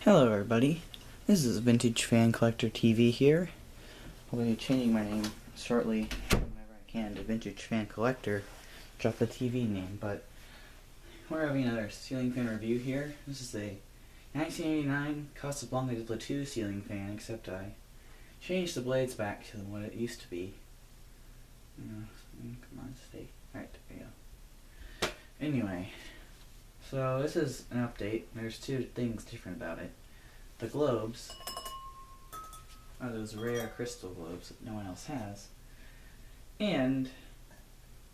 Hello everybody, this is Vintage Fan Collector TV here. I'll be changing my name shortly whenever I can to Vintage Fan Collector. Drop the TV name, but we're having another ceiling fan review here. This is a 1989 Casablanca Duplo 2 ceiling fan, except I changed the blades back to what it used to be. Come on, stay. Alright, there we go. Anyway. So this is an update. There's two things different about it. The globes are those rare crystal globes that no one else has. And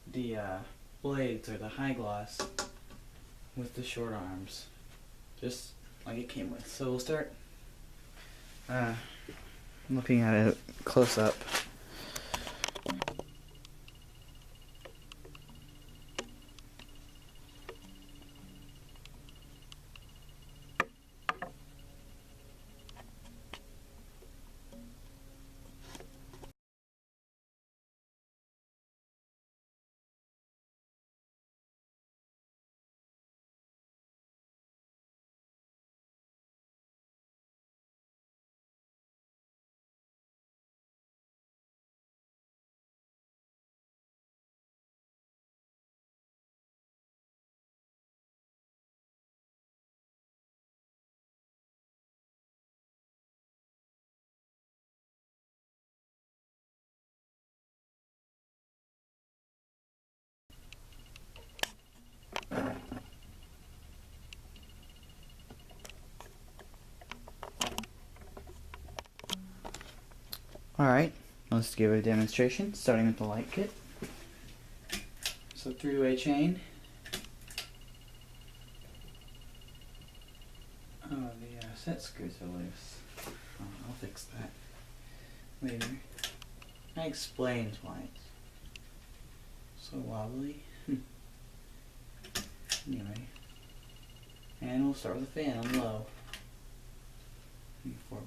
the blades are the high gloss with the short arms. Just like it came with. So we'll start looking at it close up. Alright, let's give it a demonstration, starting with the light kit. So 3-way chain. Oh, the set screws are loose. Oh, I'll fix that later. That explains why it's so wobbly. Anyway. And we'll start with the fan on low. And forward.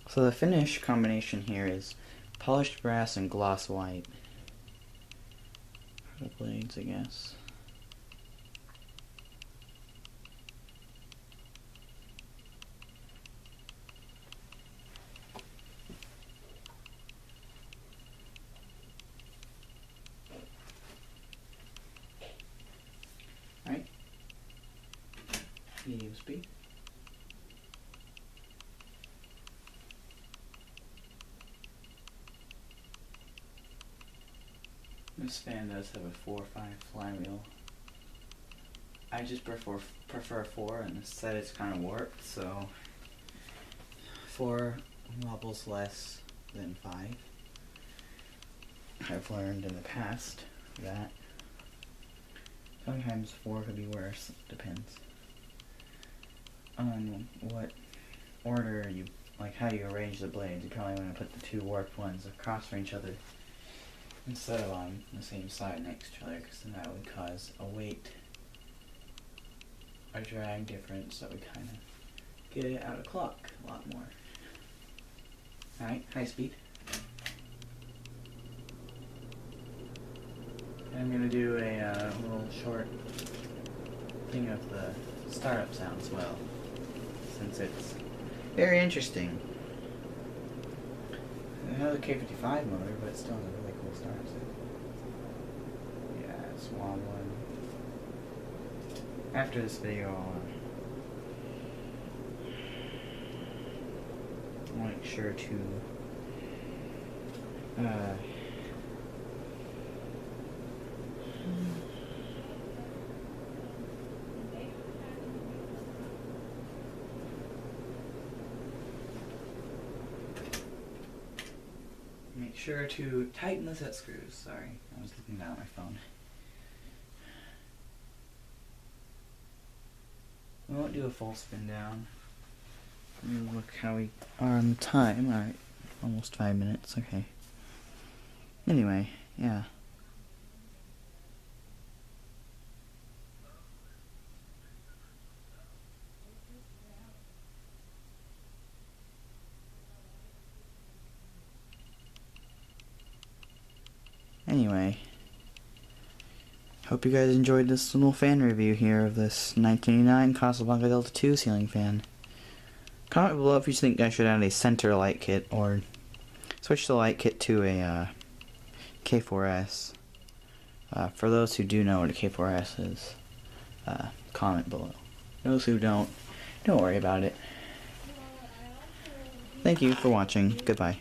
So the finish combination here is polished brass and gloss white for the blades, I guess. Alright. USB. This fan does have a 4-5 flywheel. I just prefer 4, and this set is kind of warped, so 4 wobbles less than 5. I've learned in the past that sometimes 4 could be worse. It depends on what order you, like how you arrange the blades. You probably want to put the 2 warped ones across from each other instead of on the same side next to each other, because then that would cause a drag difference that would kind of get it out of clock a lot more. Alright, high speed. And I'm going to do a little short thing of the startup sound as well, since it's very interesting. I have the K55 motor, but it's still a really cool startup sound. Yeah, it's wobbling. After this video, I'll make sure to tighten the set screws. Sorry, I was looking down at my phone. We won't do a full spin down. Look how we are on the time. Alright, almost 5 minutes, okay. Anyway, yeah. anyway, hope you guys enjoyed this little fan review here of this 1989 Casablanca Delta 2 ceiling fan. Comment below if you think I should add a center light kit or switch the light kit to a K4S. For those who do know what a K4S is, comment below. Those who don't worry about it. Thank you for watching. Goodbye.